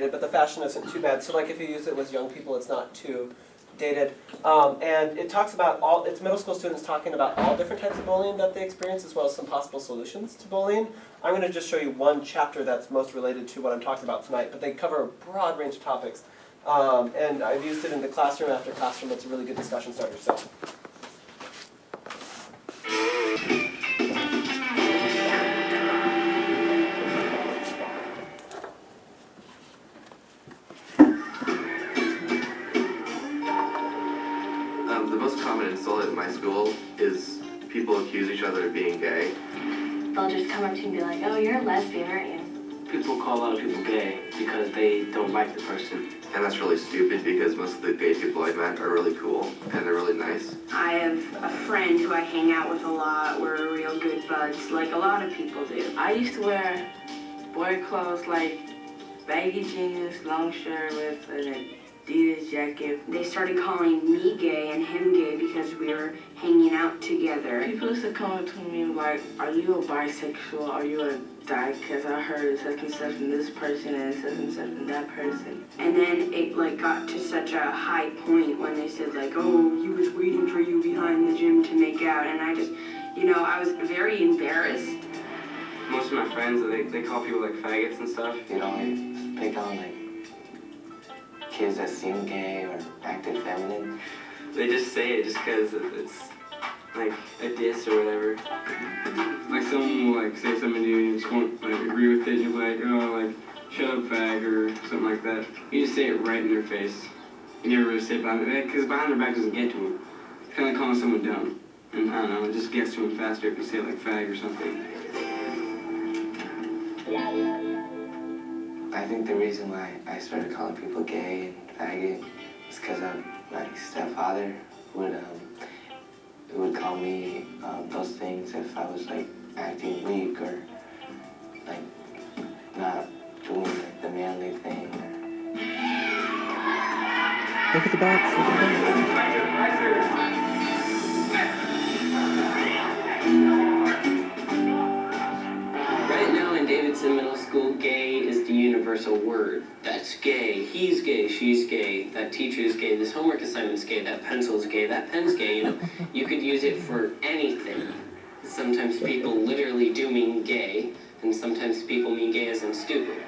dated, but the fashion isn't too bad. So like if you use it with young people, it's not too dated. And it talks about it's middle school students talking about all different types of bullying that they experience, as well as some possible solutions to bullying. I'm going to just show you one chapter that's most related to what I'm talking about tonight, but they cover a broad range of topics. And I've used it in the classroom after classroom. It's a really good discussion starter. So. The most common insult at my school is people accuse each other of being gay. They'll just come up to you and be like, oh, you're a lesbian, aren't you? People call a lot of people gay because they don't like the person. And that's really stupid because most of the gay people I met are really cool and they're really nice. I have a friend who I hang out with a lot. We're real good buds, like a lot of people do. I used to wear boy clothes like baggy jeans, long shirt with an Adidas jacket. They started calling me gay and him gay because we were hanging out together. People used to come up to me like, are you a bisexual? Are you a dyke? Because I heard such and such from this person and such from that person. And then it like got to such a high point when they said like, oh, he was waiting for you behind the gym to make out. And I just, I was very embarrassed. Most of my friends, they call people like faggots and stuff. You know, like pick on like kids that seem gay or acting feminine. They just say it just because it's like a diss or whatever. Like someone will like say something to you and you just won't like agree with it and you're like, oh, like shut up fag or something like that. You just say it right in their face. You never really say it behind their back because behind their back doesn't get to them. It's kind of like calling someone dumb. And I don't know, it just gets to them faster if you say it like fag or something. I think the reason why I started calling people gay and faggot is because my stepfather would call me those things if I was like acting weak or like not doing like the manly thing. Look at the box. Look at the box. Right now in Davidson Middle School, gay is the universal word. That's gay, he's gay, she's gay, that teacher is gay, this homework assignment's gay, that pencil's gay, that pen's gay, You could use it for anything. Sometimes people literally do mean gay, and sometimes people mean gay as in stupid.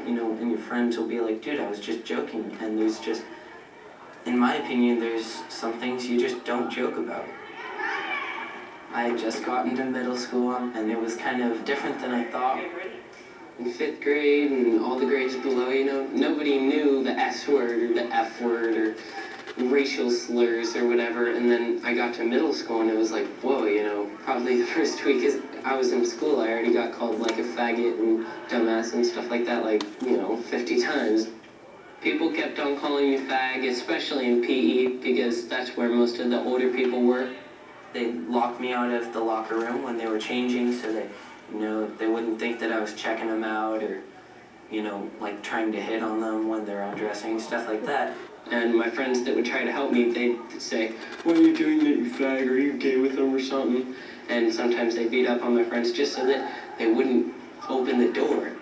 And your friends will be like, dude, I was just joking. And there's just, in my opinion, there's some things you just don't joke about. I had just gotten to middle school, and it was kind of different than I thought. In 5th grade and all the grades below, nobody knew the S word or the F word or racial slurs or whatever. And then I got to middle school and it was like, whoa, probably the first week I was in school, I already got called like a faggot and dumbass and stuff like that, 50 times. People kept on calling me fag, especially in PE, because that's where most of the older people were. They locked me out of the locker room when they were changing so that, they wouldn't think that I was checking them out or, like trying to hit on them when they're undressing, stuff like that. And my friends that would try to help me, they'd say, what are you doing that, you fag? Are you gay with them or something? And sometimes they beat up on my friends just so that they wouldn't open the door.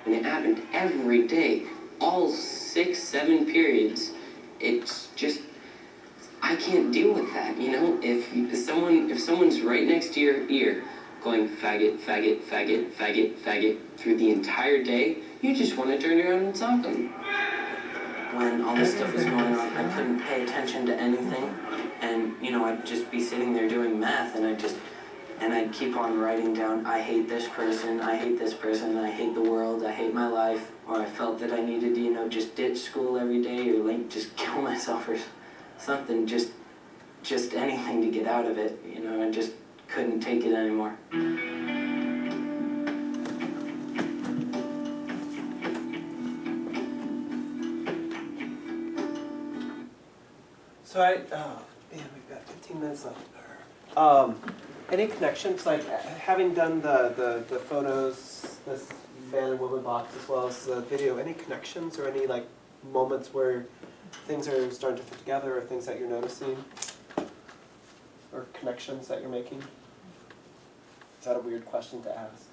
And it happened every day, all 6, 7 periods. It's just, I can't deal with that, If someone's right next to your ear going faggot, faggot, faggot, faggot, faggot through the entire day, you just want to turn around and sock them. When all this stuff was going on, I couldn't pay attention to anything. And, I'd just be sitting there doing math, and I'd keep on writing down, I hate this person, I hate this person, I hate the world, I hate my life. Or I felt that I needed to, just ditch school every day or, just kill myself or something, just anything to get out of it, I just couldn't take it anymore. So we've got 15 minutes left. Any connections, like having done the photos, this man and woman box as well as the video, any connections or any moments where things are starting to fit together or things that you're noticing? Or connections that you're making? Is that a weird question to ask?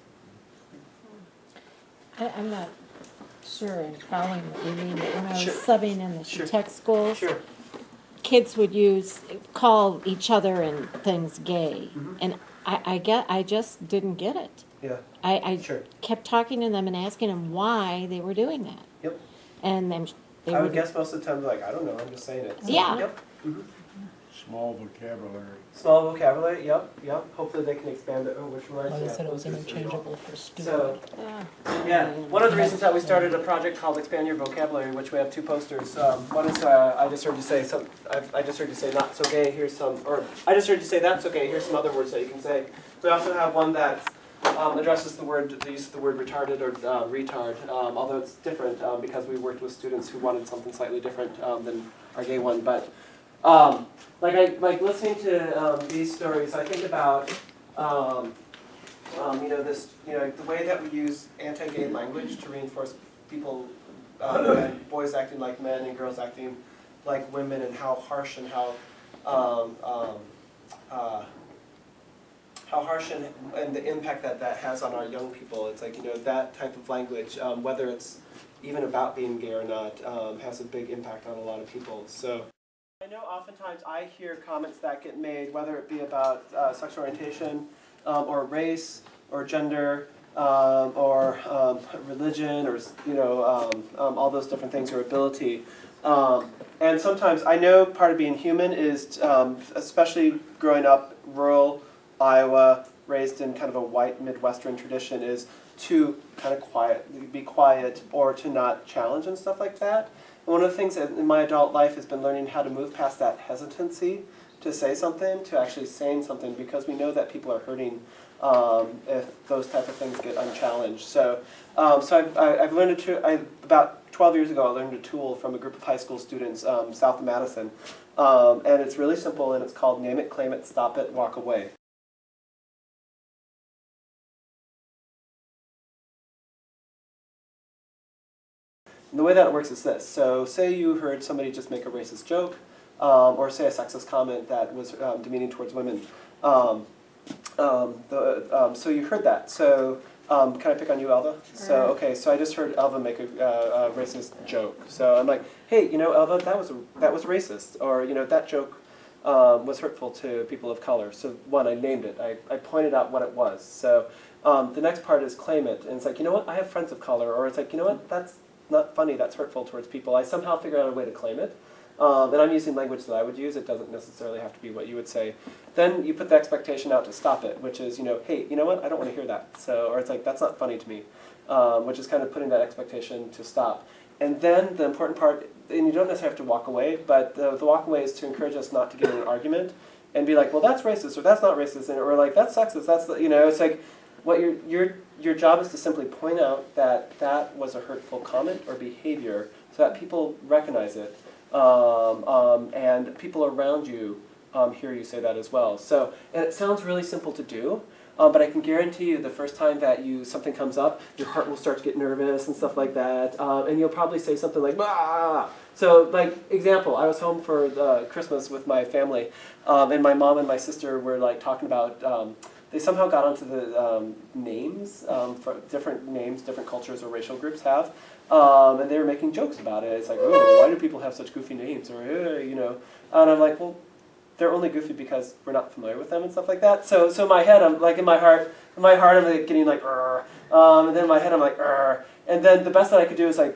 I'm not Sure, and following what you mean, when I was Sure. subbing in the Sure. tech schools, Sure. kids would call each other and things gay. Mhm. And I just didn't get it. Yeah. I Sure. kept talking to them and asking them why they were doing that. Yep. And then they I would would guess most of the time, like, I don't know, I'm just saying it. So, Yeah. Yep. Mhm. Small vocabulary. Small vocabulary, yep. Hopefully they can expand it, which reminds Like me. I said, it was posters as well. interchangeable for So, student. yeah, one of the reasons that we started a project called Expand Your Vocabulary, which we have 2 posters. One is I just heard you say I just heard you say not so gay. Here's some, or I just heard you say that's okay. Here's some other words that you can say. We also have one that addresses the use of the word retarded or retard, although it's different because we worked with students who wanted something slightly different than our gay one. But like listening to these stories, I think about the way that we use anti-gay language to reinforce people, boys acting like men and girls acting like women, and how harsh and how harsh and the impact that has on our young people. It's like, that type of language, whether it's even about being gay or not, has a big impact on a lot of people. So I know oftentimes I hear comments that get made, whether it be about sexual orientation or race or gender or religion or all those different things, or ability. And sometimes I know part of being human is, especially growing up rural Iowa, raised in kind of a white Midwestern tradition, is to kind of be quiet or to not challenge and stuff like that. And one of the things in my adult life has been learning how to move past that hesitancy to say something, to actually saying something, because we know that people are hurting if those type of things get unchallenged. So I've learned about 12 years ago, I learned a tool from a group of high school students south of Madison. And it's really simple, and it's called Name It, Claim It, Stop It, Walk Away. And the way that it works is this. So say you heard somebody just make a racist joke, or say a sexist comment that was demeaning towards women. So you heard that. So can I pick on you, Elva? Sure. So okay, so I just heard Elva make a racist joke. So I'm like, hey, Elva, that was racist, or that joke was hurtful to people of color. So one, I named it. I pointed out what it was. So the next part is claim it, and it's like, what, I have friends of color, or it's like, what, that's not funny, that's hurtful towards people. I somehow figure out a way to claim it. And I'm using language that I would use. It doesn't necessarily have to be what you would say. Then you put the expectation out to stop it, which is, hey, what, I don't want to hear that. So, or it's like, that's not funny to me, which is kind of putting that expectation to stop. And then the important part, and you don't necessarily have to walk away, but the walk away is to encourage us not to get in an argument and be like, well, that's racist, or that's not racist, or like, that's sexist, that's, it's like, what your job is to simply point out that that was a hurtful comment or behavior so that people recognize it. And people around you hear you say that as well. So, and it sounds really simple to do, but I can guarantee you the first time that something comes up, your heart will start to get nervous and stuff like that, and you'll probably say something like, bah! So, like, example, I was home for Christmas with my family, and my mom and my sister were like talking about, they somehow got onto the names, for different names, different cultures or racial groups have. And they were making jokes about it. It's like, oh, why do people have such goofy names? Or, And I'm like, well, they're only goofy because we're not familiar with them and stuff like that. So in my head, I'm like, in my heart, I'm like getting like, and then in my head, I'm like, and then the best that I could do is like,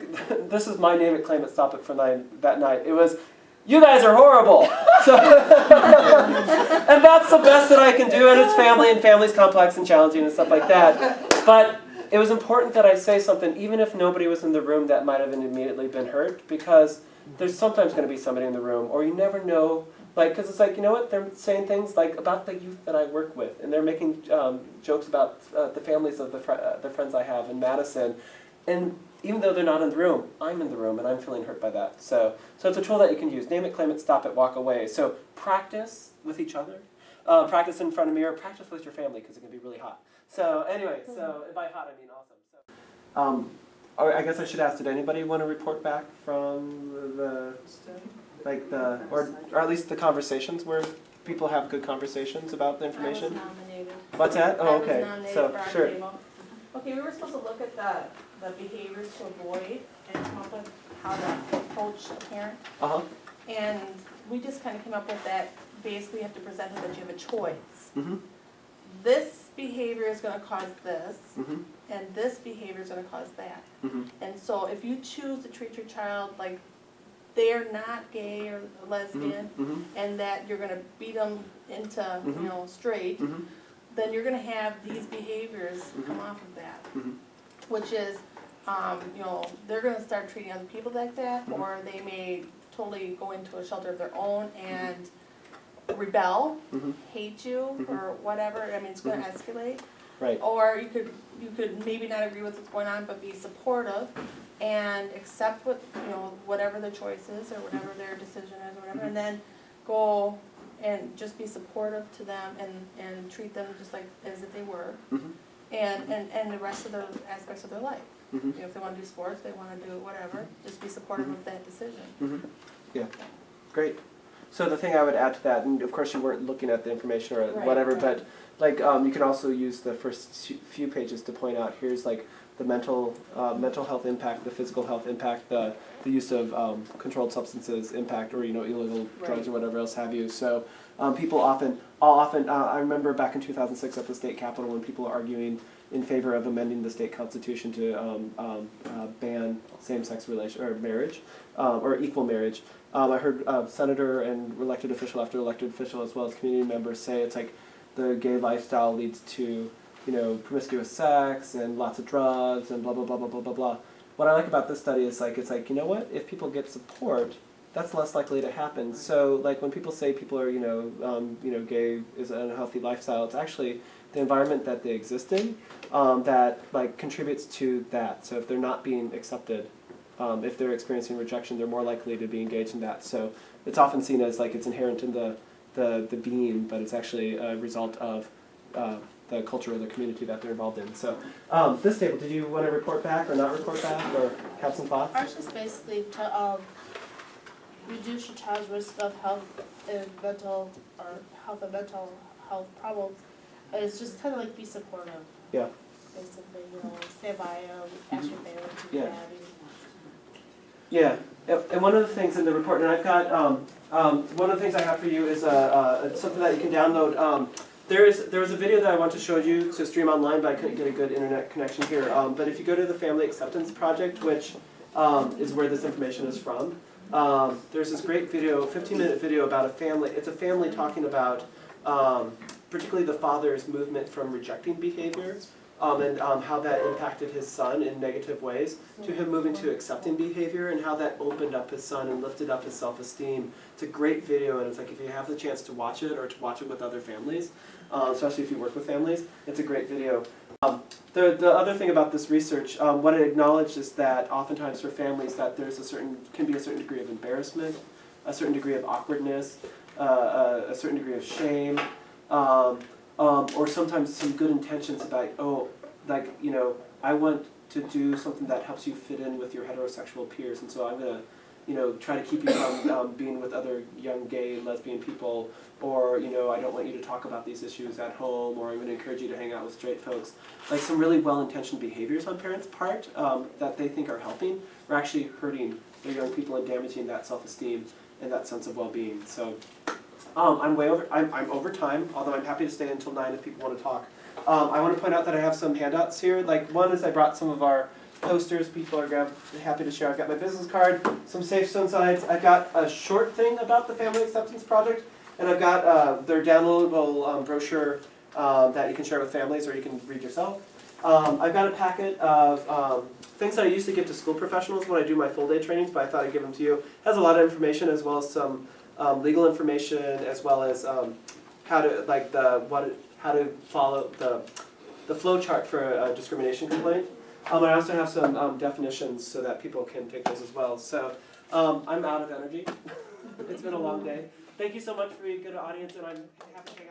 this is my Name It, Claim It, Stop It for that night. It was, you guys are horrible. So and that's the best that I can do, and it's family, and family's complex and challenging and stuff like that. But it was important that I say something, even if nobody was in the room that might have immediately been hurt, because there's sometimes going to be somebody in the room, or you never know, because it's like, what, they're saying things like about the youth that I work with, and they're making jokes about the families of the friends I have in Madison, and even though they're not in the room, I'm in the room, and I'm feeling hurt by that. So it's a tool that you can use. Name it, claim it, stop it, walk away. So practice with each other. Practice in front of a mirror. Practice with your family, because it can be really hot. So anyway, so by hot, I mean awesome. So, I guess I should ask, did anybody want to report back from or at least the conversations where people have good conversations about the information? I was nominated. What's that? Oh, okay. I was nominated So, for our sure. table. Okay, we were supposed to look at the the behaviors to avoid and come up with how to approach a parent. Uh-huh. And we just kind of came up with that, basically you have to present it that you have a choice. Mm-hmm. This behavior is gonna cause this, Mm-hmm. and this behavior is gonna cause that. Mm-hmm. And so if you choose to treat your child like they're not gay or lesbian, Mm-hmm. and that you're gonna beat them into, Mhm. you know, straight, Mm-hmm. then you're gonna have these behaviors come off of that. Mm-hmm. Which is, you know, they're gonna start treating other people like that, Mhm. or they may totally go into a shelter of their own and rebel, Mm-hmm. hate you, Mhm. or whatever. I mean, it's gonna escalate. Right. Or you could maybe not agree with what's going on, but be supportive and accept what, you know, whatever the choice is or whatever their decision is or whatever, and then go and just be supportive to them and treat them just like as if they were, Mm-hmm. and the rest of the aspects of their life. Mm-hmm. You know, if they wanna do sports, they wanna do whatever, just be supportive of that decision. Mm-hmm. Yeah, great. So the thing I would add to that, and of course you weren't looking at the information or Right, whatever, right. but like you can also use the first few pages to point out here's like the mental health impact, the physical health impact, the use of controlled substances impact, or illegal drugs or whatever else have you. So people often I remember back in 2006 at the state capitol when people were arguing in favor of amending the state constitution to ban same-sex marriage or equal marriage. I heard senator and elected official after elected official as well as community members say it's like the gay lifestyle leads to promiscuous sex and lots of drugs and blah blah blah blah blah blah blah. What I like about this study is it's like you know what, if people get support, that's less likely to happen. So like when people say people are gay is an unhealthy lifestyle, it's actually the environment that they exist in that like contributes to that. So if they're not being accepted, if they're experiencing rejection, they're more likely to be engaged in that. So it's often seen as like it's inherent in the being, but it's actually a result of the culture of the community that they're involved in. So this table, did you want to report back or not report back or have some thoughts? Ours is basically to reduce your child's risk of health and mental health problems. It's just kind of like be supportive. Yeah. Basically, stand by them, ask your family to be Yeah. happy. Yeah, and one of the things in the report, and I've got one of the things I have for you is something that you can download. There was a video that I want to show you to stream online, but I couldn't get a good internet connection here. But if you go to the Family Acceptance Project, which is where this information is from, there's this great video, 15-minute video about a family. It's a family talking about particularly the father's movement from rejecting behavior and how that impacted his son in negative ways, to him moving to accepting behavior and how that opened up his son and lifted up his self-esteem. It's a great video, and it's like if you have the chance to watch it or to watch it with other families, especially if you work with families, it's a great video. The other thing about this research, what it acknowledged is that oftentimes for families that can be a certain degree of embarrassment, a certain degree of awkwardness, a certain degree of shame, or sometimes some good intentions about, I want to do something that helps you fit in with your heterosexual peers, and so I'm going to, try to keep you from being with other young gay and lesbian people, or, I don't want you to talk about these issues at home, or I'm going to encourage you to hang out with straight folks. Like some really well-intentioned behaviors on parents' part that they think are helping are actually hurting their young people and damaging that self-esteem and that sense of well-being. So I'm over time, although I'm happy to stay until 9 if people want to talk. I want to point out that I have some handouts here. Like one is I brought some of our posters. People are happy to share. I've got my business card, some Safe Stone signs. I've got a short thing about the Family Acceptance Project, and I've got their downloadable brochure that you can share with families or you can read yourself. I've got a packet of things that I used to give to school professionals when I do my full day trainings, but I thought I'd give them to you. It has a lot of information as well as some legal information, as well as how to follow the flow chart for a discrimination complaint. I also have some definitions so that people can take those as well. So I'm out of energy. It's been a long day. Thank you so much for your good audience, and I'm happy to